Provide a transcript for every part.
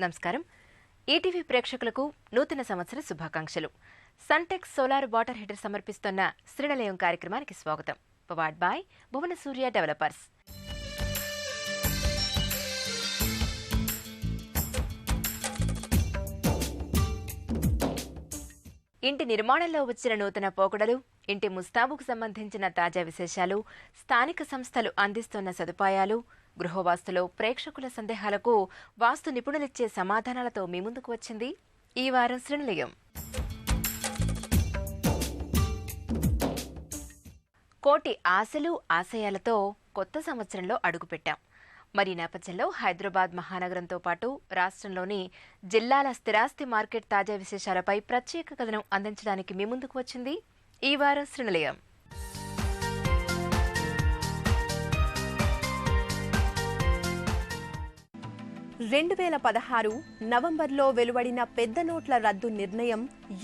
నమస్కారం. ఈటీవీ ప్రేక్షకులకు నూతన సంవత్సర శుభాకాంక్షలు. సన్టెక్ సోలార్ వాటర్ హీటర్ సమర్పిస్తున్న శ్రీనిలయం కార్యక్రమానికి స్వాగతం. Powered by Bhuvana Surya developers. ఇంటి నిర్మాణంలో వచ్చిన నూతన పోకడలు, ఇంటి ముస్తాబుకు సంబంధించిన తాజా విశేషాలు, స్థానిక సంస్థలు అందిస్తున్న సదుపాయాలు, గృహవాస్తులో ప్రేక్షకుల సందేహాలకు వాస్తు నిపుణులిచ్చే సమాధానాలతో మీ ముందుకు వచ్చింది ఈ వారం శ్రీనిలయం. కోటి ఆశలు ఆశయాలతో కొత్త సంవత్సరంలో అడుగుపెట్టాం. మరి నేపథ్యంలో హైదరాబాద్ మహానగరంతో పాటు రాష్ట్రంలోని జిల్లాల స్థిరాస్తి మార్కెట్ తాజా విశేషాలపై ప్రత్యేక కథనం అందించడానికి మీ ముందుకు వచ్చింది ఈ వారం శ్రీనిలయం. 2016 నవంబర్లో వెలువడిన పెద్ద నోట్ల రద్దు నిర్ణయం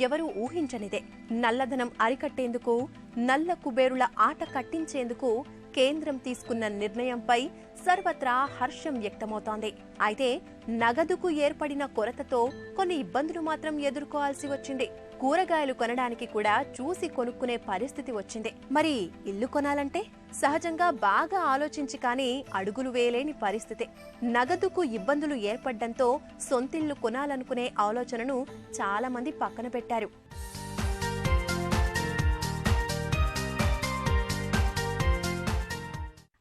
ఎవరూ ఊహించనిదే. నల్లధనం అరికట్టేందుకు, నల్ల కుబేరుల ఆట కట్టించేందుకు కేంద్రం తీసుకున్న నిర్ణయంపై సర్వత్రా హర్షం వ్యక్తమవుతోంది. అయితే నగదుకు ఏర్పడిన కొరతతో కొన్ని ఇబ్బందులు మాత్రం ఎదుర్కోవాల్సి వచ్చింది. కూరగాయలు కొనడానికి కూడా చూసి కొనుక్కునే పరిస్థితి వచ్చింది. మరి ఇల్లు కొనాలంటే సహజంగా బాగా ఆలోచించి కానీ అడుగులు వేయలేని పరిస్థితి. నగదుకు ఇబ్బందులు ఏర్పడ్డంతో సొంతిల్లు కొనాలనుకునే ఆలోచనను చాలా మంది పక్కన పెట్టారు.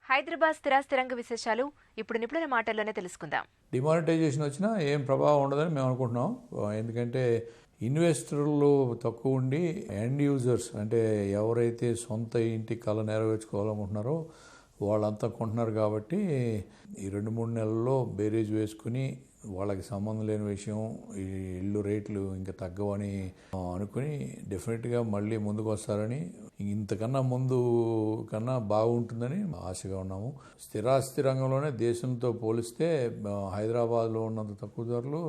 హైదరాబాద్ స్థిరాస్తి రంగ విశేషాలు ఇప్పుడు నిపుణుల మాటల్లోనే తెలుసుకుందాం. డిమానిటైజేషన్ వచ్చినా ఏం ప్రభావం ఉండదని మేము అనుకుంటున్నాం. ఎందుకంటే ఇన్వెస్టర్లు తక్కువ ఉండి ఎండ్ యూజర్స్ అంటే ఎవరైతే సొంత ఇంటి కళ నెరవేర్చుకోవాలనుకుంటున్నారో వాళ్ళంతా కొంటున్నారు. కాబట్టి ఈ 2-3 నెలల్లో బేరీజ్ వేసుకుని వాళ్ళకి సంబంధం లేని విషయం ఈ ఇల్లు రేట్లు ఇంకా తగ్గవని అనుకుని డెఫినెట్గా మళ్ళీ ముందుకు వస్తారని, ఇంతకన్నా ముందు కన్నా బాగుంటుందని ఆశగా ఉన్నాము. స్థిరాస్తి రంగంలోనే దేశంతో పోలిస్తే హైదరాబాద్లో ఉన్నంత తక్కువ ధరలు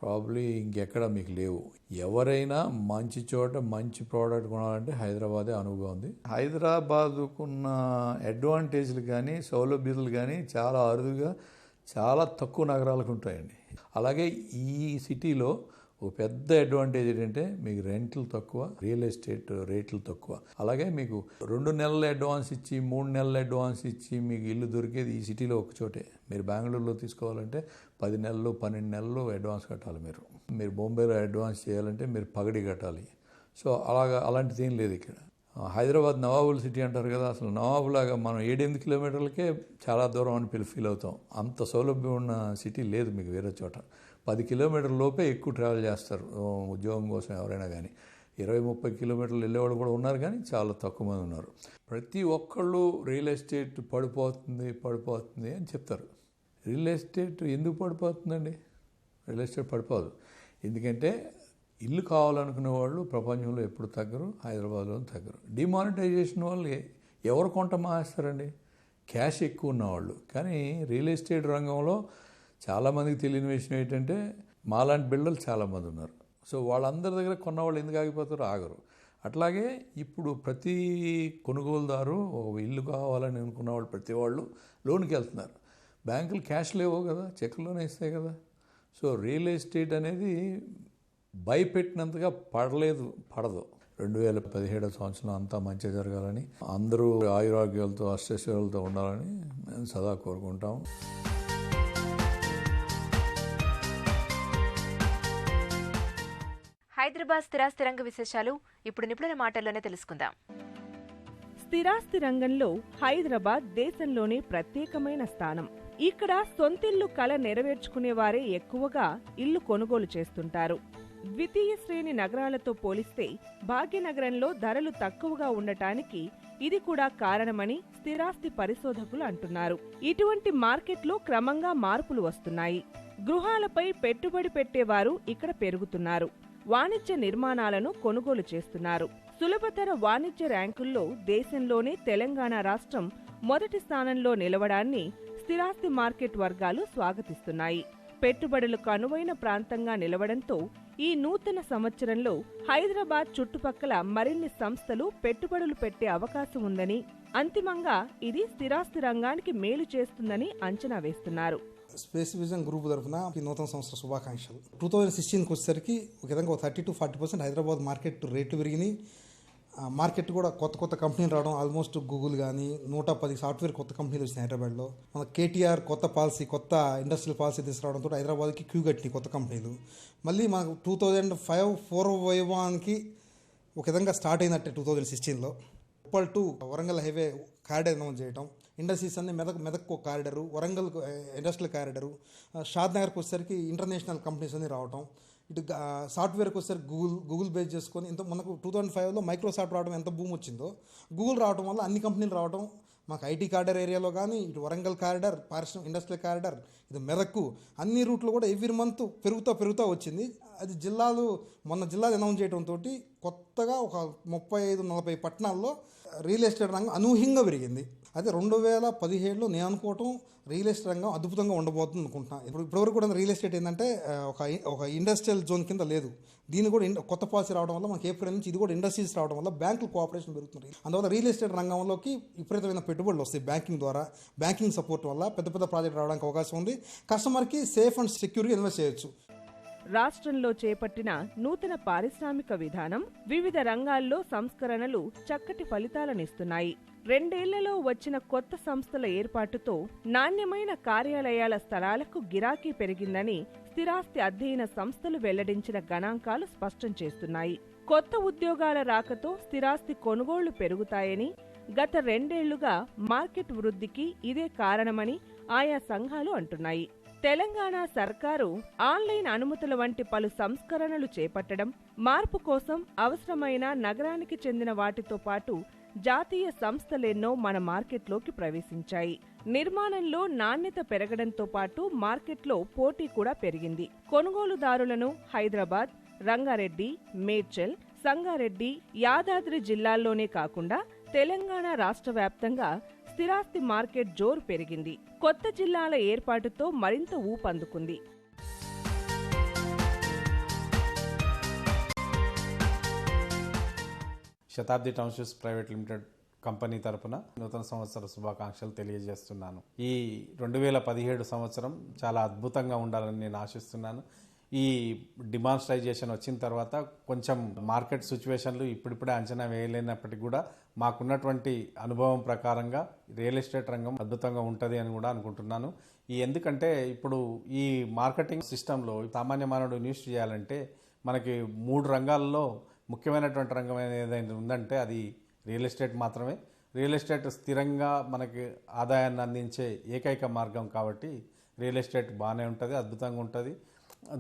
ప్రాబ్లీ ఇంకెక్కడ మీకు లేవు. ఎవరైనా మంచి చోట మంచి ప్రోడక్ట్ కొనాలంటే హైదరాబాదే అనువుగా ఉంది. హైదరాబాదుకున్న అడ్వాంటేజ్లు కానీ సౌలభ్యతలు కానీ చాలా అరుదుగా చాలా తక్కువ నగరాలకు ఉంటాయండి. అలాగే ఈ సిటీలో ఒక పెద్ద అడ్వాంటేజ్ ఏంటంటే మీకు రెంట్లు తక్కువ, రియల్ ఎస్టేట్ రేట్లు తక్కువ. అలాగే మీకు 2 నెలల అడ్వాన్స్ ఇచ్చి 3 నెలల అడ్వాన్స్ ఇచ్చి మీకు ఇల్లు దొరికేది ఈ సిటీలో ఒక చోటే. మీరు బెంగళూరులో తీసుకోవాలంటే 10 నెలలు 12 నెలలు అడ్వాన్స్ కట్టాలి. మీరు బొంబేలో అడ్వాన్స్ చేయాలంటే మీరు పగడి కట్టాలి. సో అలాంటిది ఏం లేదు ఇక్కడ. హైదరాబాద్ నవాబుల సిటీ అంటారు కదా, అసలు నవాబులాగా మనం 7-8 కిలోమీటర్లకే చాలా దూరం అని ఫీల్ అవుతాం. అంత సౌలభ్యం ఉన్న సిటీ లేదు మీకు వేరే చోట. 10 కిలోమీటర్ల లోపే ఎక్కువ ట్రావెల్ చేస్తారు ఉద్యోగం కోసం ఎవరైనా కానీ. 20-30 కిలోమీటర్లు వెళ్ళేవాళ్ళు కూడా ఉన్నారు, కానీ చాలా తక్కువ మంది ఉన్నారు. ప్రతి ఒక్కళ్ళు రియల్ ఎస్టేట్ పడిపోతుంది అని చెప్తారు. రియల్ ఎస్టేట్ ఎందుకు పడిపోతుందండి? Real estate పడిపోదు. ఎందుకంటే ఇల్లు కావాలనుకునే వాళ్ళు ప్రపంచంలో ఎప్పుడు తగ్గరు, హైదరాబాద్లో తగ్గరు. డిమానిటైజేషన్ వాళ్ళు ఎవరు కొంట మానేస్తారండి? క్యాష్ ఎక్కువ ఉన్నవాళ్ళు. కానీ రియల్ ఎస్టేట్ రంగంలో చాలామందికి తెలియని విషయం ఏంటంటే మాలాంటి బిల్డర్లు చాలామంది ఉన్నారు. సో వాళ్ళందరి దగ్గర కొన్నవాళ్ళు ఎందుకు ఆగిపోతారో ఆగరు. అట్లాగే ఇప్పుడు ప్రతి కొనుగోలుదారు ఒక ఇల్లు కావాలని అనుకున్న వాళ్ళు ప్రతి వాళ్ళు లోన్కి వెళ్తున్నారు. బ్యాంకులు క్యాష్ లేవో కదా, చెక్కులోనే ఇస్తాయి కదా. సో రియల్ ఎస్టేట్ అనేది భయపెట్టినంతగా పడదు. 2017 సంవత్సరం అంతా మంచిగా జరగాలని, అందరూ ఆయురారోగ్యాలతో అష్టైశ్వర్యాలతో ఉండాలని మేము సదా కోరుకుంటాం. హైదరాబాద్ స్థిరాస్తి రంగ విశేషాలు ఇప్పుడు నిపుణుల మాటల్లోనే తెలుసుకుందాం. స్థిరాస్తి రంగంలో హైదరాబాద్ దేశంలోనే ప్రత్యేకమైన స్థానం. ఇక్కడ సొంతిల్లు కళ నెరవేర్చుకునేవారే ఎక్కువగా ఇల్లు కొనుగోలు చేస్తుంటారు. ద్వితీయ శ్రేణి నగరాలతో పోలిస్తే భాగ్యనగరంలో ధరలు తక్కువగా ఉండటానికి ఇది కూడా కారణమని స్థిరాస్తి పరిశోధకులు అంటున్నారు. ఇటువంటి మార్కెట్లో క్రమంగా మార్పులు వస్తున్నాయి. గృహాలపై పెట్టుబడి పెట్టేవారు ఇక్కడ పెరుగుతున్నారు. వాణిజ్య నిర్మాణాలను కొనుగోలు చేస్తున్నారు. సులభతర వాణిజ్య ర్యాంకుల్లో దేశంలోనే తెలంగాణ రాష్ట్రం మొదటి స్థానంలో నిలవడాన్ని స్థిరాస్తి మార్కెట్ వర్గాలు స్వాగతిస్తున్నాయి. పెట్టుబడులకు అనువైన ప్రాంతంగా నిలవడంతో ఈ నూతన సంవత్సరంలో హైదరాబాద్ చుట్టుపక్కల మరిన్ని సంస్థలు పెట్టుబడులు పెట్టే అవకాశం ఉందని, అంతిమంగా ఇది స్థిరాస్తి రంగానికి మేలు చేస్తుందని అంచనా వేస్తున్నారు. స్పేస్ విజన్ గ్రూప్ తరఫున ఈ నూతన సంవత్సర శుభాకాంక్షలు. 2016కి వచ్చేసరికి ఒక విధంగా 30-40% హైదరాబాద్ మార్కెట్ రేట్లు పెరిగినాయి. మార్కెట్ కూడా కొత్త కంపెనీలు రావడం, ఆల్మోస్ట్ గూగుల్ కానీ 110 సాఫ్ట్వేర్ కొత్త కంపెనీలు వచ్చినాయి హైదరాబాద్లో. మన కేటీఆర్ కొత్త ఇండస్ట్రియల్ పాలసీ తీసుకురావడంతో హైదరాబాద్కి క్యూ కట్టినాయి కొత్త కంపెనీలు. మళ్ళీ మనకు 2005-4 వైభవానికి ఒక విధంగా స్టార్ట్ అయినట్టే 2016లో. Uppal to Warangal highway corridor announce చేయడం, ఇండస్ట్రీస్ అన్ని Medak corridor, Warangal industrial corridor, షాద్ నగర్కి వచ్చేసరికి ఇంటర్నేషనల్ కంపెనీస్ అన్ని రావటం. ఇటు సాఫ్ట్వేర్కి వచ్చేసరికి గూగుల్ బేస్ చేసుకొని మనకు 2005లో మైక్రోసాఫ్ట్ రావడం ఎంత భూమి వచ్చిందో, గూగుల్ రావడం వల్ల అన్ని కంపెనీలు రావడం మాకు ఐటీ కారిడార్ ఏరియాలో కానీ, ఇటు వరంగల్ కారిడార్, ఇండస్ట్రియల్ కారిడార్, ఇది మెదక్కు అన్ని రూట్లో కూడా ఎవ్రీ మంత్ పెరుగుతూ వచ్చింది. అది మొన్న జిల్లాలు అనౌన్స్ చేయడంతో కొత్తగా ఒక 35-40 పట్టణాల్లో రియల్ ఎస్టేట్ రంగం అనూహ్యంగా పెరిగింది. అదే 2017లో నేను అనుకోవటం రియల్ ఎస్టేట్ రంగం అద్భుతంగా ఉండబోతుంది అనుకుంటున్నాను. ఇప్పటివరకు కూడా రియల్ ఎస్టేట్ ఏంటంటే ఒక ఇండస్ట్రియల్ జోన్ కింద లేదు. దీన్ని కూడా కొత్త పాలసీ రావడం వల్ల మనకి ఏప్రిల్ నుంచి ఇది కూడా ఇండస్ట్రీస్ రావడం వల్ల బ్యాంకుల కోఆపరేషన్ పెరుగుతుంది. అందువల్ల రియల్ ఎస్టేట్ రంగంలోకి విపరీతమైన పెట్టుబడులు వస్తాయి. బ్యాంకింగ్ సపోర్ట్ వల్ల పెద్ద ప్రాజెక్ట్ రావడానికి అవకాశం ఉంది. కస్టమర్కి సేఫ్ అండ్ సెక్యూర్గా ఇన్వెస్ట్ చేయొచ్చు. రాష్ట్రంలో చేపట్టిన నూతన పారిశ్రామిక విధానం వివిధ రంగాల్లో సంస్కరణలు చక్కటి ఫలితాలనిస్తున్నాయి. 2 ఏళ్లలో వచ్చిన కొత్త సంస్థల ఏర్పాటుతో నాణ్యమైన కార్యాలయాల స్థలాలకు గిరాకీ పెరిగిందని స్థిరాస్తి అధ్యయన సంస్థలు వెల్లడించిన గణాంకాలు స్పష్టం చేస్తున్నాయి. కొత్త ఉద్యోగాల రాకతో స్థిరాస్తి కొనుగోళ్లు పెరుగుతాయని, గత 2 ఏళ్లుగా మార్కెట్ వృద్ధికి ఇదే కారణమని ఆయా సంఘాలు అంటున్నాయి. తెలంగాణ సర్కారు ఆన్లైన్ అనుమతుల వంటి పలు సంస్కరణలు చేపట్టడం, మార్పు కోసం అవసరమైన నగరానికి చెందిన వాటితో పాటు జాతీయ సంస్థలెన్నో మన మార్కెట్లోకి ప్రవేశించాయి. నిర్మాణంలో నాణ్యత పెరగడంతో పాటు మార్కెట్లో పోటీ కూడా పెరిగింది. కొనుగోలుదారులను హైదరాబాద్, రంగారెడ్డి, మేడ్చల్, సంగారెడ్డి, యాదాద్రి జిల్లాల్లోనే కాకుండా తెలంగాణ రాష్ట్ర వ్యాప్తంగా స్థిరాస్తి మార్కెట్ జోరు పెరిగింది. కొత్త జిల్లాల ఏర్పాటుతో మరింత ఊపందుకుంది. శతాబ్ది టౌన్షిప్స్ ప్రైవేట్ లిమిటెడ్ కంపెనీ తరపున నూతన సంవత్సర శుభాకాంక్షలు తెలియజేస్తున్నాను. ఈ 2017 సంవత్సరం చాలా అద్భుతంగా ఉండాలని నేను ఆశిస్తున్నాను. ఈ డిమాన్స్ట్రైజేషన్ వచ్చిన తర్వాత కొంచెం మార్కెట్ సిచ్యువేషన్లు ఇప్పుడిప్పుడే అంచనా వేయలేనప్పటికీ కూడా మాకున్నటువంటి అనుభవం ప్రకారంగా రియల్ ఎస్టేట్ రంగం అద్భుతంగా ఉంటుంది అని కూడా అనుకుంటున్నాను. ఎందుకంటే ఇప్పుడు ఈ మార్కెటింగ్ సిస్టంలో సామాన్య మానవుడు ఇన్వెస్ట్ చేయాలంటే మనకి 3 రంగాల్లో ముఖ్యమైనటువంటి రంగం ఏదైనా ఉందంటే అది రియల్ ఎస్టేట్ మాత్రమే. రియల్ ఎస్టేట్ స్థిరంగా మనకి ఆదాయాన్ని అందించే ఏకైక మార్గం కాబట్టి రియల్ ఎస్టేట్ బాగానే ఉంటుంది, అద్భుతంగా ఉంటుంది.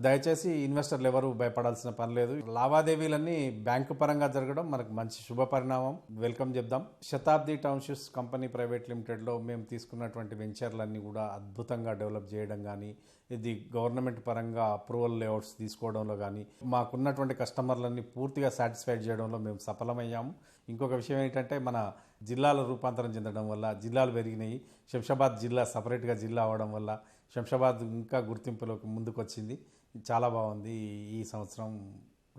దయచేసి ఇన్వెస్టర్లు ఎవరు భయపడాల్సిన పని లేదు. లావాదేవీలన్నీ బ్యాంకు పరంగా జరగడం మనకు మంచి శుభ పరిణామం, వెల్కమ్ చెప్దాం. శతాబ్ది టౌన్షిప్స్ కంపెనీ ప్రైవేట్ లిమిటెడ్లో మేము తీసుకున్నటువంటి వెంచర్లన్నీ కూడా అద్భుతంగా డెవలప్ చేయడం కానీ, ఇది గవర్నమెంట్ పరంగా అప్రూవల్ లేఅవుట్స్ తీసుకోవడంలో కానీ, మాకున్నటువంటి కస్టమర్లన్నీ పూర్తిగా సాటిస్ఫైడ్ చేయడంలో మేము సఫలమయ్యాము. ఇంకొక విషయం ఏంటంటే మన జిల్లాల రూపాంతరం చెందడం వల్ల జిల్లాలు పెరిగినాయి. శంషాబాద్ జిల్లా సపరేట్గా జిల్లా అవడం వల్ల శంషాబాద్ ఇంకా గుర్తింపులోకి ముందుకు వచ్చింది. చాలా బాగుంది. ఈ సంవత్సరం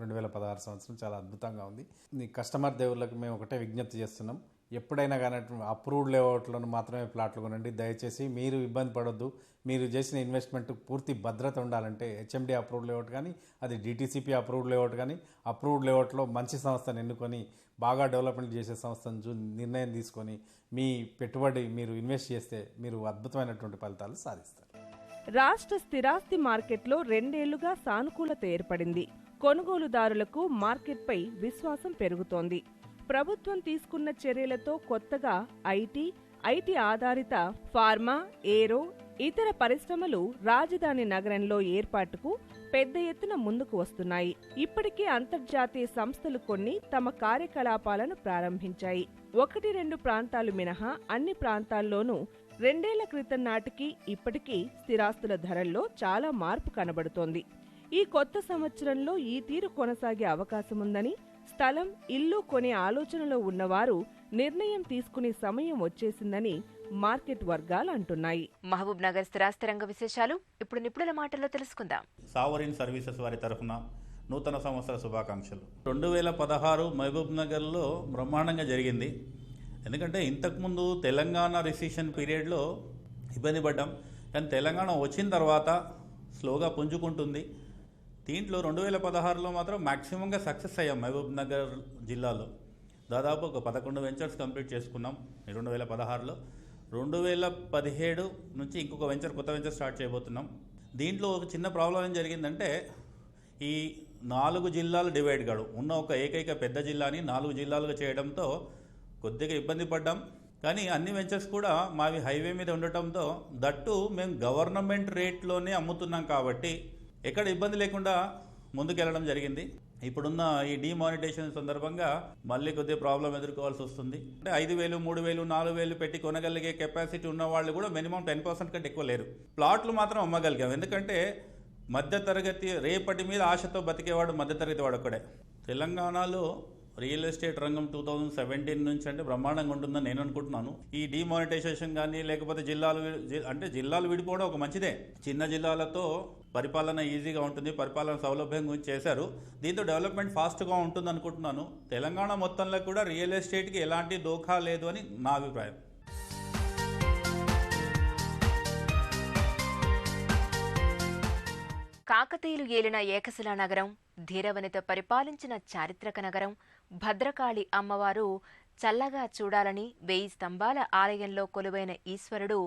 2016 సంవత్సరం చాలా అద్భుతంగా ఉంది. ఈ కస్టమర్ దేవుళ్ళకి మేము ఒకటే విజ్ఞప్తి చేస్తున్నాం, ఎప్పుడైనా కానీ అప్రూవ్డ్ లేఅవుట్లను మాత్రమే ప్లాట్లు కొనండి. దయచేసి మీరు ఇబ్బంది పడొద్దు. మీరు చేసిన ఇన్వెస్ట్మెంట్ పూర్తి భద్రత ఉండాలంటే హెచ్ఎండి అప్రూవ్డ్ లేఅవుట్ కానీ, అది డిటీసీపీ అప్రూవ్డ్ లేఅవుట్ కానీ, అప్రూవ్డ్ లేఅవుట్లో మంచి సంస్థను ఎన్నుకొని బాగా డెవలప్మెంట్ చేసే సంస్థను నిర్ణయం తీసుకొని మీ పెట్టుబడి మీరు ఇన్వెస్ట్ చేస్తే మీరు అద్భుతమైనటువంటి ఫలితాలు సాధిస్తారు. రాష్ట్ర స్థిరాస్తి మార్కెట్లో 2 ఏళ్లుగా సానుకూలత ఏర్పడింది. కొనుగోలుదారులకు మార్కెట్పై విశ్వాసం పెరుగుతోంది. ప్రభుత్వం తీసుకున్న చర్యలతో కొత్తగా ఐటీ ఆధారిత ఫార్మా, ఏరో, ఇతర పరిశ్రమలు రాజధాని నగరంలో ఏర్పాటుకు పెద్ద ఎత్తున ముందుకు వస్తున్నాయి. ఇప్పటికే అంతర్జాతీయ సంస్థలు కొన్ని తమ కార్యకలాపాలను ప్రారంభించాయి. 1-2 ప్రాంతాలు మినహా అన్ని ప్రాంతాల్లోనూ 2 ఏళ్ల క్రితం నాటికి ఇప్పటికీ స్థిరాస్తుల ధరల్లో చాలా మార్పు కనబడుతోంది. ఈ కొత్త సంవత్సరంలో ఈ తీరు కొనసాగే అవకాశముందని, స్థలం, ఇల్లు కొనే ఆలోచనలో ఉన్నవారు నిర్ణయం తీసుకునే సమయం వచ్చేసిందని మార్కెట్ వర్గాలు అంటున్నాయి. మహబూబ్ నగర్ స్థిరాస్తి రంగ విశేషాలు ఇప్పుడు నిపుణుల మాటల్లో తెలుసుకుందాం. సావరిన్ సర్వీసెస్ వారి తరఫున నూతన సంవత్సర శుభాకాంక్షలు. 2016 మహబూబ్ నగర్లో బ్రహ్మాండంగా జరిగింది. ఎందుకంటే ఇంతకుముందు తెలంగాణ రిసెషన్ పీరియడ్లో ఇబ్బంది పడ్డాం. కానీ తెలంగాణ వచ్చిన తర్వాత స్లోగా పుంజుకుంటుంది. దీంట్లో 2016లో మాత్రం మ్యాక్సిమంగా సక్సెస్ అయ్యాం. మహబూబ్ నగర్ జిల్లాలో దాదాపు ఒక 11 వెంచర్స్ కంప్లీట్ చేసుకున్నాం 2016లో. 2017 నుంచి ఇంకొక కొత్త వెంచర్ స్టార్ట్ చేయబోతున్నాం. దీంట్లో ఒక చిన్న ప్రాబ్లం ఏం జరిగిందంటే, ఈ 4 జిల్లాలు డివైడ్ కాడు, ఉన్న ఒక ఏకైక పెద్ద జిల్లాని 4 జిల్లాలుగా చేయడంతో కొద్దిగా ఇబ్బంది పడ్డాం. కానీ అన్ని వెంచర్స్ కూడా మావి హైవే మీద ఉండటంతో, దట్టు మేము గవర్నమెంట్ రేట్లోనే అమ్ముతున్నాం కాబట్టి ఎక్కడ ఇబ్బంది లేకుండా ముందుకెళ్ళడం జరిగింది. ఇప్పుడున్న ఈ డిమానిటైజేషన్ సందర్భంగా మళ్ళీ కొద్దిగా ప్రాబ్లం ఎదుర్కోవాల్సి వస్తుంది. అంటే 5,000, 3,000, 4,000 పెట్టి కొనగలిగే కెపాసిటీ ఉన్న వాళ్ళు కూడా మినిమం 10% కంటే ఎక్కువ లేరు. ప్లాట్లు మాత్రం అమ్మగలిగాం. ఎందుకంటే మధ్యతరగతి రేపటి మీద ఆశతో బతికేవాడు మధ్యతరగతి వాడు ఒక్కడే. తెలంగాణలో రియల్ ఎస్టేట్ రంగం 2017 నుంచి అంటే బ్రహ్మాండంగా ఉంటుందని నేను అనుకుంటున్నాను. ఈ డిమానిటైజేషన్ కానీ లేకపోతే జిల్లాలు విడిపోవడం ఒక మంచిదే. చిన్న జిల్లాలతో పరిపాలన ఈజీగా ఉంటుంది, పరిపాలన సౌలభ్యం గురించి చేశారు. దీంతో డెవలప్మెంట్ ఫాస్ట్గా ఉంటుంది అనుకుంటున్నాను. తెలంగాణ మొత్తంలో కూడా రియల్ ఎస్టేట్కి ఎలాంటి దోఖా లేదు అని నా అభిప్రాయం. కాకతీయులు ఏలిన ఏకశిలా నగరం, ధీరవనిత పరిపాలించిన చారిత్రక నగరం, భద్రకాళి అమ్మవారు చల్లగా చూడాలని 1000 స్తంభాల ఆలయంలో కొలువైన ఈశ్వరుడు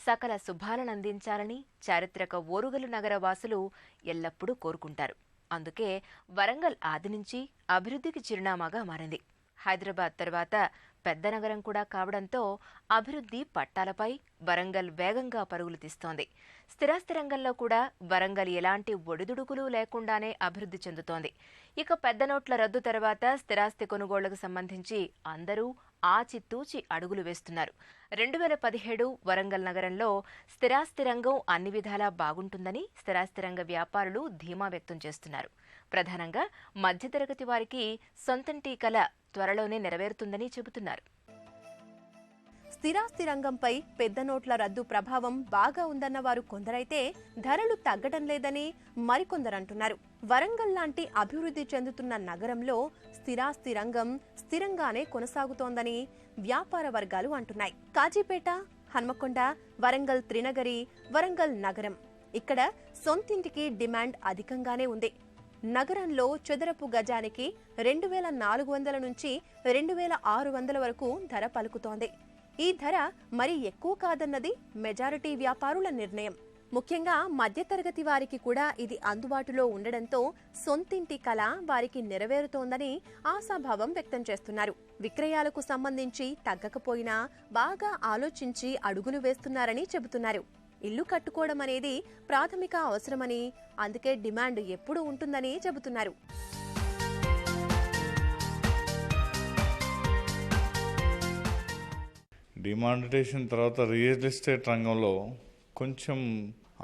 సకల శుభాలనందించాలని చారిత్రక ఓరుగలు నగర వాసులు ఎల్లప్పుడూ కోరుకుంటారు. అందుకే వరంగల్ ఆది నుంచి అభివృద్ధికి చిరునామాగా మారింది. హైదరాబాద్ తర్వాత పెద్ద నగరం కూడా కావడంతో అభివృద్ధి పట్టాలపై వరంగల్ వేగంగా పరుగులు తీస్తోంది. స్థిరాస్తి రంగంలో కూడా వరంగల్ ఎలాంటి ఒడిదుడుకులు లేకుండానే అభివృద్ధి చెందుతోంది. ఇక పెద్ద నోట్ల రద్దు తర్వాత స్థిరాస్తి కొనుగోళ్లకు సంబంధించి అందరూ ఆచితూచి అడుగులు వేస్తున్నారు. 2017 వరంగల్ నగరంలో స్థిరాస్తి రంగం అన్ని విధాలా బాగుంటుందని స్థిరాస్తి రంగ వ్యాపారులు ధీమా వ్యక్తం చేస్తున్నారు. ప్రధానంగా మధ్యతరగతి వారికి సొంతంటి కల త్వరలోనే నెరవేరుతుందని చెబుతున్నారు. స్థిరాస్తి రంగంపై పెద్ద నోట్ల రద్దు ప్రభావం బాగా ఉందన్న వారు కొందరైతే, ధరలు తగ్గడం లేదని మరికొందరంటున్నారు. వరంగల్ లాంటి అభివృద్ధి చెందుతున్న నగరంలో స్థిరాస్తి రంగం స్థిరంగానే కొనసాగుతోందని వ్యాపార వర్గాలు అంటున్నాయి. కాజీపేట, హన్మకొండ, వరంగల్ త్రినగరి, వరంగల్ నగరం, ఇక్కడ సొంతింటికి డిమాండ్ అధికంగానే ఉంది. నగరంలో చదరపు గజానికి 2,400 నుంచి 2,600 వరకు ధర పలుకుతోంది. ఈ ధర మరీ ఎక్కువ కాదన్నది మెజారిటీ వ్యాపారుల నిర్ణయం. ముఖ్యంగా మధ్యతరగతి వారికి కూడా ఇది అందుబాటులో ఉండడంతో సొంతింటి కల వారికి నెరవేరుతోందని ఆశాభావం వ్యక్తం చేస్తున్నారు. విక్రయాలకు సంబంధించి తగ్గకపోయినా బాగా ఆలోచించి అడుగులు వేస్తున్నారని చెబుతున్నారు. ఇల్లు కట్టుకోవడం అనేది ప్రాథమిక అవసరమని, అందుకే డిమాండ్ ఎప్పుడూ ఉంటుందని చెబుతున్నారు. డిమానిటైజేషన్ తర్వాత రియల్ ఎస్టేట్ రంగంలో కొంచెం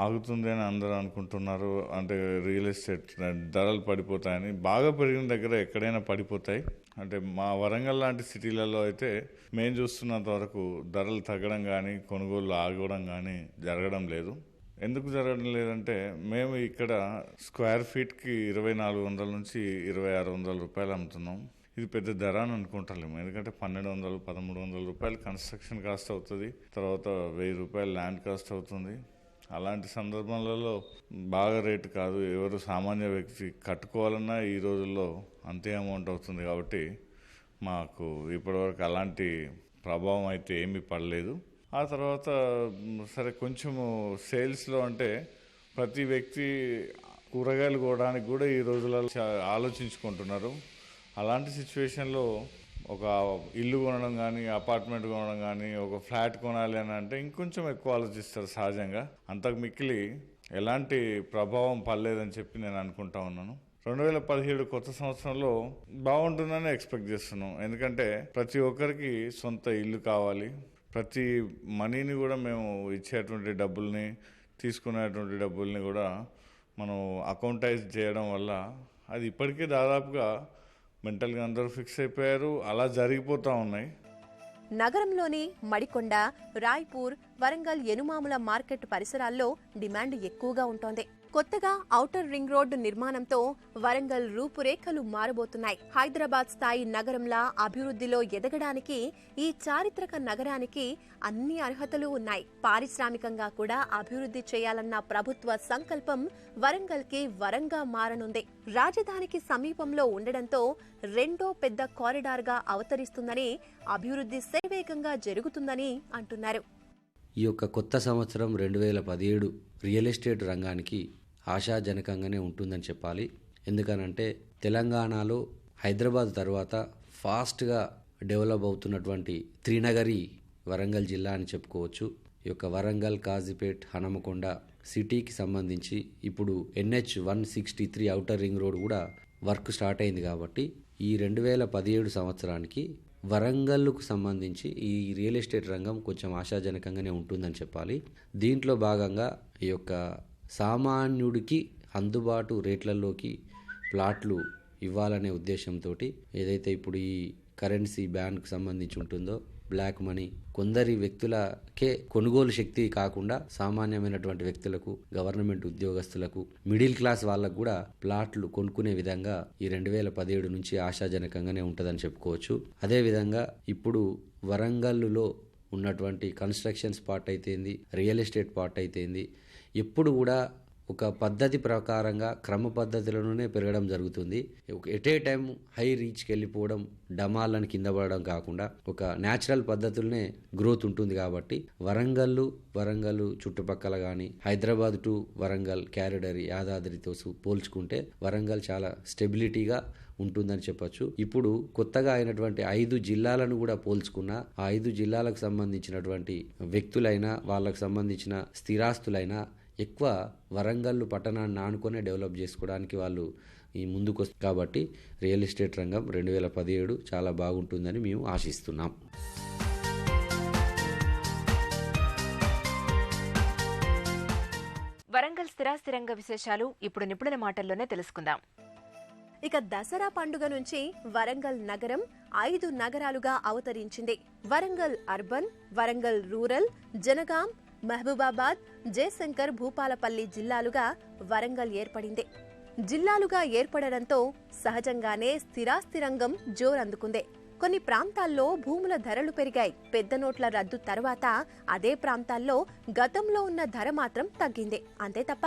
ఆగుతుంది అని అందరూ అనుకుంటున్నారు. అంటే రియల్ ఎస్టేట్ ధరలు పడిపోతాయని. బాగా పెరిగిన దగ్గర ఎక్కడైనా పడిపోతాయి. అంటే మా వరంగల్ లాంటి సిటీలలో అయితే మేము చూస్తున్నంత వరకు ధరలు తగ్గడం కానీ కొనుగోళ్ళు ఆగడం కానీ జరగడం లేదు. ఎందుకు జరగడం లేదంటే, మేము ఇక్కడ స్క్వేర్ ఫీట్కి 2,400 నుంచి 2,600 రూపాయలు అమ్ముతున్నాం. ఇది పెద్ద ధర అని అనుకుంటలేము. ఎందుకంటే 1,200, 1,300 రూపాయలు కన్స్ట్రక్షన్ కాస్ట్ అవుతుంది. తర్వాత 1,000 రూపాయలు ల్యాండ్ కాస్ట్ అవుతుంది. అలాంటి సందర్భాలలో బాగా రేటు కాదు. ఎవరు సామాన్య వ్యక్తి కట్టుకోవాలన్నా ఈ రోజుల్లో అంతే అమౌంట్ అవుతుంది. కాబట్టి మాకు ఇప్పటివరకు అలాంటి ప్రభావం అయితే ఏమీ పడలేదు. ఆ తర్వాత సరే కొంచెము సేల్స్లో అంటే ప్రతి వ్యక్తి కూరగాయలు కొనడానికి కూడా ఈ రోజులలో ఆలోచించుకుంటున్నారు. అలాంటి సిచ్యువేషన్లో ఒక ఇల్లు కొనడం కానీ, అపార్ట్మెంట్ కొనడం కానీ, ఒక ఫ్లాట్ కొనాలి అని అంటే ఇంకొంచెం ఎక్కువ ఆలోచిస్తారు సహజంగా. అంతకు మిక్కిలి ఎలాంటి ప్రభావం పడలేదని చెప్పి నేను అనుకుంటా ఉన్నాను. 2017 కొత్త సంవత్సరంలో బాగుంటుందని ఎక్స్పెక్ట్ చేస్తున్నాం. ఎందుకంటే ప్రతి ఒక్కరికి సొంత ఇల్లు కావాలి. ప్రతి మనీని కూడా మేము ఇచ్చేటువంటి డబ్బుల్ని, తీసుకునేటువంటి డబ్బుల్ని కూడా మనం అకౌంటైజ్ చేయడం వల్ల అది ఇప్పటికే దాదాపుగా మెంటల్గా అందరూ ఫిక్స్ అయిపోయారు. అలా జరిగిపోతూ ఉన్నాయి. నగరంలోని మడికొండ, రాయ్పూర్, వరంగల్ ఎనుమాముల మార్కెట్ పరిసరాల్లో డిమాండ్ ఎక్కువగా ఉంటోంది. కొత్తగా ఔటర్ రింగ్ రోడ్డు నిర్మాణంతో వరంగల్ రూపురేఖలు మారబోతున్నాయి. హైదరాబాద్ స్థాయి నగరంలా అభివృద్ధిలో ఎదగడానికి ఈ చారిత్రక నగరానికి అన్ని అర్హతలు ఉన్నాయి. పారిశ్రామికంగా కూడా అభివృద్ధి చేయాలన్న ప్రభుత్వ సంకల్పం వరంగల్కి వరంగా మారనుంది. రాజధానికి సమీపంలో ఉండడంతో రెండో పెద్ద కారిడార్గా అవతరిస్తుందని, అభివృద్ధి శరవేగంగా జరుగుతుందని అంటున్నారు. ఈ యొక్క కొత్త సంవత్సరం 2017 రియల్ ఎస్టేట్ రంగానికి ఆశాజనకంగానే ఉంటుందని చెప్పాలి. ఎందుకనంటే తెలంగాణలో హైదరాబాద్ తర్వాత ఫాస్ట్గా డెవలప్ అవుతున్నటువంటి త్రినగరి వరంగల్ జిల్లా అని చెప్పుకోవచ్చు. ఈ యొక్క వరంగల్, కాజీపేట్, హనుమకొండ సిటీకి సంబంధించి ఇప్పుడు NH-163 ఔటర్ రింగ్ రోడ్ కూడా వర్క్ స్టార్ట్ అయింది. కాబట్టి ఈ 2017 సంవత్సరానికి వరంగల్కు సంబంధించి ఈ రియల్ ఎస్టేట్ రంగం కొంచెం ఆశాజనకంగానే ఉంటుందని చెప్పాలి. దీంట్లో భాగంగా ఈ యొక్క సామాన్యుడికి అందుబాటు రేట్లలోకి ప్లాట్లు ఇవ్వాలనే ఉద్దేశంతో ఏదైతే ఇప్పుడు ఈ కరెన్సీ బ్యాన్కు సంబంధించి ఉంటుందో, బ్లాక్ మనీ కొందరి వ్యక్తులకే కొనుగోలు శక్తి కాకుండా సామాన్యమైనటువంటి వ్యక్తులకు, గవర్నమెంట్ ఉద్యోగస్తులకు, మిడిల్ క్లాస్ వాళ్ళకు కూడా ప్లాట్లు కొనుక్కునే విధంగా ఈ 2017 నుంచి ఆశాజనకంగానే ఉంటుందని చెప్పుకోవచ్చు. అదేవిధంగా ఇప్పుడు వరంగల్లో ఉన్నటువంటి కన్స్ట్రక్షన్ స్పాట్ అయితేంది, రియల్ ఎస్టేట్ పార్ట్ అయితేంది, ఎప్పుడు కూడా ఒక పద్ధతి ప్రకారంగా క్రమ పద్ధతిలోనే పెరగడం జరుగుతుంది. ఎట్ ఏ టైం హై రీచ్కి వెళ్ళిపోవడం, డమాలను కింద పడడం కాకుండా ఒక న్యాచురల్ పద్ధతులనే గ్రోత్ ఉంటుంది. కాబట్టి వరంగల్ చుట్టుపక్కల కానీ హైదరాబాద్ టు వరంగల్ క్యారిడర్ యాదాద్రితో పోల్చుకుంటే వరంగల్ చాలా స్టెబిలిటీగా ఉంటుందని చెప్పొచ్చు. ఇప్పుడు కొత్తగా అయినటువంటి 5 జిల్లాలను కూడా పోల్చుకున్న ఆ 5 జిల్లాలకు సంబంధించినటువంటి వ్యక్తులైనా, వాళ్ళకు సంబంధించిన స్థిరాస్తులైనా ఎక్కువ వరంగల్ పట్టణాన్ని ఆనుకునే డెవలప్ చేసుకోవడానికి వాళ్ళు ఈ ముందుకు వస్తారు. కాబట్టి రియల్ ఎస్టేట్ రంగం 2017 చాలా బాగుంటుందని మేము ఆశిస్తున్నాం. వరంగల్ స్థిరాస్తి రంగ విశేషాలు ఇప్పుడు నిపుణుల మాటల్లోనే తెలుసుకుందాం. ఇక దసరా పండుగ నుంచి వరంగల్ నగరం 5 నగరాలుగా అవతరించింది. వరంగల్ అర్బన్, వరంగల్ రూరల్, జనగాం, మహబూబాబాద్, జయశంకర్, భూపాలపల్లి జిల్లాలుగా వరంగల్ ఏర్పడింది. జిల్లాలుగా ఏర్పడడంతో సహజంగానే స్థిరాస్తి రంగం జోరందుకుంది. కొన్ని ప్రాంతాల్లో భూముల ధరలు పెరిగాయి. పెద్ద నోట్ల రద్దు తర్వాత అదే ప్రాంతాల్లో గతంలో ఉన్న ధర మాత్రం తగ్గింది. అంతే తప్ప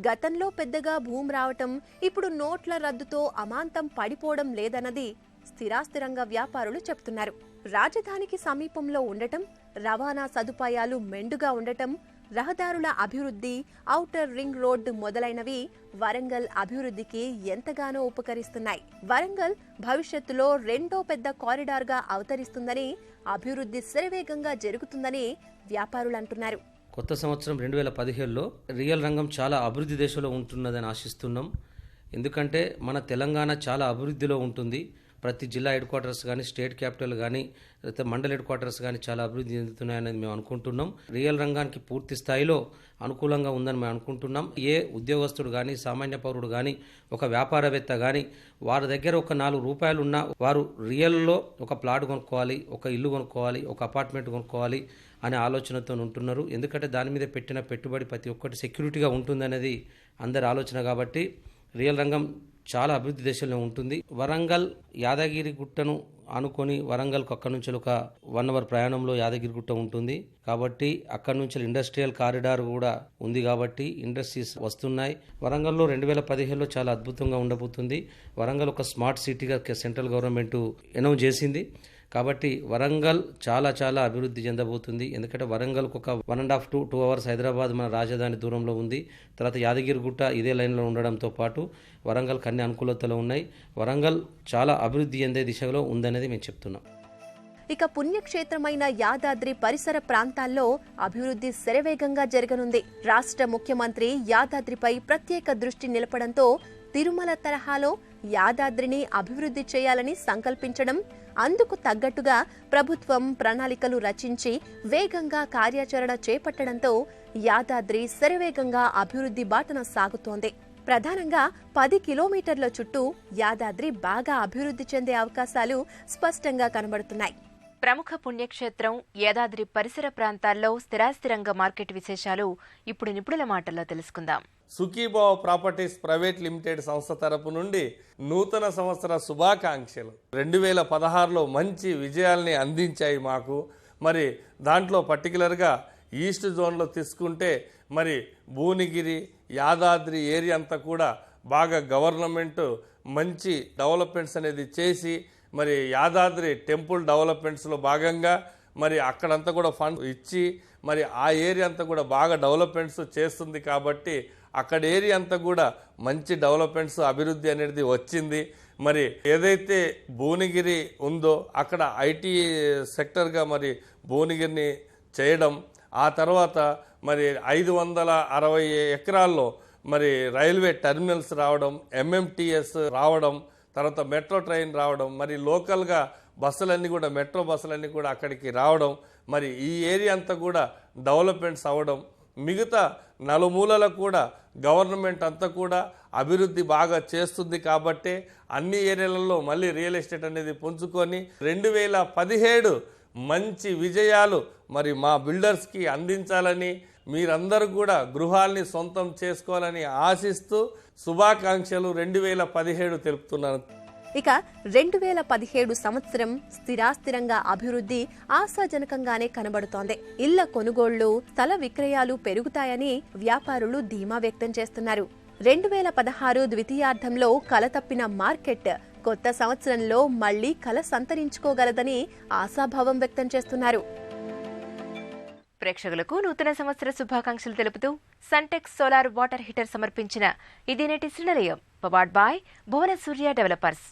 గతంలో పెద్దగా భూమి రావటం, ఇప్పుడు నోట్ల రద్దుతో అమాంతం పడిపోవడం లేదన్నది స్థిరాస్తి రంగ వ్యాపారులు చెప్తున్నారు. రాజధానికి సమీపంలో ఉండటం, రవాణా సదుపాయాలు మెండుగా ఉండటం, రహదారుల అభివృద్ధి, ఔటర్ రింగ్ రోడ్డు మొదలైనవి వరంగల్ అభివృద్ధికి ఎంతగానో ఉపకరిస్తున్నాయి. వరంగల్ భవిష్యత్తులో రెండో పెద్ద కారిడార్గా అవతరిస్తుందని, అభివృద్ధి శరవేగంగా జరుగుతుందని వ్యాపారులు అంటున్నారు. కొత్త సంవత్సరం 2017లో రియల్ రంగం చాలా అభివృద్ధి దశలో ఉంటున్నదని ఆశిస్తున్నాం. ఎందుకంటే మన తెలంగాణ చాలా అభివృద్ధిలో ఉంటుంది. ప్రతి జిల్లా హెడ్ క్వార్టర్స్ కానీ, స్టేట్ క్యాపిటల్ కానీ, లేకపోతే మండల హెడ్ క్వార్టర్స్ కానీ చాలా అభివృద్ధి చెందుతున్నాయనేది మేము అనుకుంటున్నాం. రియల్ రంగానికి పూర్తి స్థాయిలో అనుకూలంగా ఉందని మేము అనుకుంటున్నాం. ఏ ఉద్యోగస్తుడు కానీ, సామాన్య పౌరుడు కానీ, ఒక వ్యాపారవేత్త కానీ వారి దగ్గర ఒక 4 రూపాయలు ఉన్నా వారు రియల్లో ఒక ప్లాట్ కొనుక్కోవాలి, ఒక ఇల్లు కొనుక్కోవాలి, ఒక అపార్ట్మెంట్ కొనుక్కోవాలి అనే ఆలోచనతో ఉంటున్నారు. ఎందుకంటే దాని మీద పెట్టిన పెట్టుబడి ప్రతి ఒక్కటి సెక్యూరిటీగా ఉంటుందనేది అందరి ఆలోచన. కాబట్టి రియల్ రంగం చాలా అభివృద్ధి దశలో ఉంటుంది. వరంగల్ యాదగిరి గుట్టను ఆనుకొని వరంగల్కు అక్కడి నుంచి ఒక 1 అవర్ ప్రయాణంలో యాదగిరి గుట్ట ఉంటుంది. కాబట్టి అక్కడి నుంచి ఇండస్ట్రియల్ కారిడార్ కూడా ఉంది. కాబట్టి ఇండస్ట్రీస్ వస్తున్నాయి. వరంగల్లో 2017లో చాలా అద్భుతంగా ఉండబోతుంది. వరంగల్ ఒక స్మార్ట్ సిటీగా సెంట్రల్ గవర్నమెంట్ అనౌన్స్ చేసింది. కాబట్టి వరంగల్ చాలా అభివృద్ధి చెందబోతుంది. ఎందుకంటే వరంగల్కు ఒక 1.5 to 2 అవర్స్ హైదరాబాద్ మన రాజధాని దూరంలో ఉంది. తర్వాత యాదగిరిగుట్ట ఇదే లైన్లో ఉండడంతో పాటు వరంగల్కి అన్ని అనుకూలతలు ఉన్నాయి. వరంగల్ చాలా అభివృద్ధి చెందే దిశలో ఉందనేది మేము చెప్తున్నాం. ఇక పుణ్యక్షేత్రమైన యాదాద్రి పరిసర ప్రాంతాల్లో అభివృద్ధి శరవేగంగా జరగనుంది. రాష్ట్ర ముఖ్యమంత్రి యాదాద్రిపై ప్రత్యేక దృష్టి నిలపడంతో తిరుమల తరహాలో యాదాద్రిని అభివృద్ధి చేయాలని సంకల్పించడం, అందుకు తగ్గట్టుగా ప్రభుత్వం ప్రణాళికలు రచించి వేగంగా కార్యాచరణ చేపట్టడంతో యాదాద్రి శరవేగంగా అభివృద్ధి బాటన సాగుతోంది. ప్రధానంగా 10 కిలోమీటర్ల చుట్టూ యాదాద్రి బాగా అభివృద్ధి చెందే అవకాశాలు స్పష్టంగా కనబడుతున్నాయి. ప్రముఖ పుణ్యక్షేత్రం యాదాద్రి పరిసర ప్రాంతాల్లో స్థిరాస్తి రంగ మార్కెట్ విశేషాలు ఇప్పుడు నిపుణుల మాటల్లో తెలుసుకుందాం. సుఖీభావ ప్రాపర్టీస్ ప్రైవేట్ లిమిటెడ్ సంస్థ తరపు నుండి నూతన సంవత్సర శుభాకాంక్షలు. 2016లో మంచి విజయాల్ని అందించాయి మాకు. మరి దాంట్లో పర్టికులర్గా ఈస్ట్ జోన్లో తీసుకుంటే మరి భువనగిరి యాదాద్రి ఏరియా అంతా కూడా బాగా గవర్నమెంట్ మంచి డెవలప్మెంట్స్ అనేది చేసి మరి యాదాద్రి టెంపుల్ డెవలప్మెంట్స్లో భాగంగా మరి అక్కడంతా కూడా ఫండ్ ఇచ్చి మరి ఆ ఏరియా అంతా కూడా బాగా డెవలప్మెంట్స్ చేస్తుంది. కాబట్టి అక్కడ ఏరియా అంతా కూడా మంచి డెవలప్మెంట్స్ అభివృద్ధి అనేది వచ్చింది. మరి ఏదైతే భువనగిరి ఉందో అక్కడ ఐటీ సెక్టర్గా మరి భువనగిరిని చేయడం, ఆ తర్వాత మరి 560 ఎకరాల్లో మరి రైల్వే టెర్మినల్స్ రావడం, ఎంఎంటీఎస్ రావడం, తర్వాత మెట్రో ట్రైన్ రావడం, మరి లోకల్గా బస్సులన్నీ కూడా మెట్రో బస్సులన్నీ కూడా అక్కడికి రావడం, మరి ఈ ఏరియా అంతా కూడా డెవలప్మెంట్స్ అవ్వడం, మిగతా నలుమూలలకు కూడా గవర్నమెంట్ అంతా కూడా అభివృద్ధి బాగా చేస్తుంది. కాబట్టి అన్ని ఏరియాలలో మళ్ళీ రియల్ ఎస్టేట్ అనేది పుంజుకొని 2017 మంచి విజయాలు మరి మా బిల్డర్స్కి అందించాలని, మీరందరూ కూడా గృహాల్ని సొంతం చేసుకోవాలని ఆశిస్తూ శుభాకాంక్షలు 2017 తెలుపుతున్నాను. ఇక 2017 సంవత్సరం స్థిరాస్తిరంగా అభివృద్ధి ఆశాజనకంగానే కనబడుతోంది. ఇళ్ల కొనుగోళ్లు, స్థల విక్రయాలు పెరుగుతాయని వ్యాపారులు ధీమా వ్యక్తం చేస్తున్నారు. 2016 ద్వితీయార్థంలో కలతప్పిన మార్కెట్ కొత్త సంవత్సరంలో మళ్లీ కల సంతరించుకోగలదని ఆశాభావం వ్యక్తం చేస్తున్నారు. ప్రేక్షకులకు నూతన సంవత్సర శుభాకాంక్షలు తెలుపుతూ సన్టెక్స్ సోలార్ వాటర్ హీటర్ సమర్పించిన ఇది నేటి Srinilayam powered by Bhuvana Surya developers.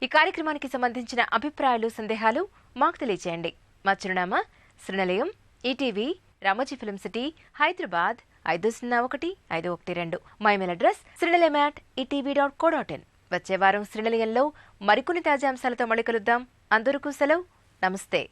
ఈ కార్యక్రమానికి సంబంధించిన అభిప్రాయాలు, సందేహాలు మాకు తెలియజేయండి. మా చిరునామా Srinilayam, ETV, Ramoji film city, Hyderabad 501-512. మా ఇమెయిల్ అడ్రస్ srinilaya@etv.co.in. వచ్చే వారం శ్రీనిలయంలో మరికొన్ని తాజా అంశాలతో మళ్ళీ కలుద్దాం. అందరికీ సెలవు. నమస్తే.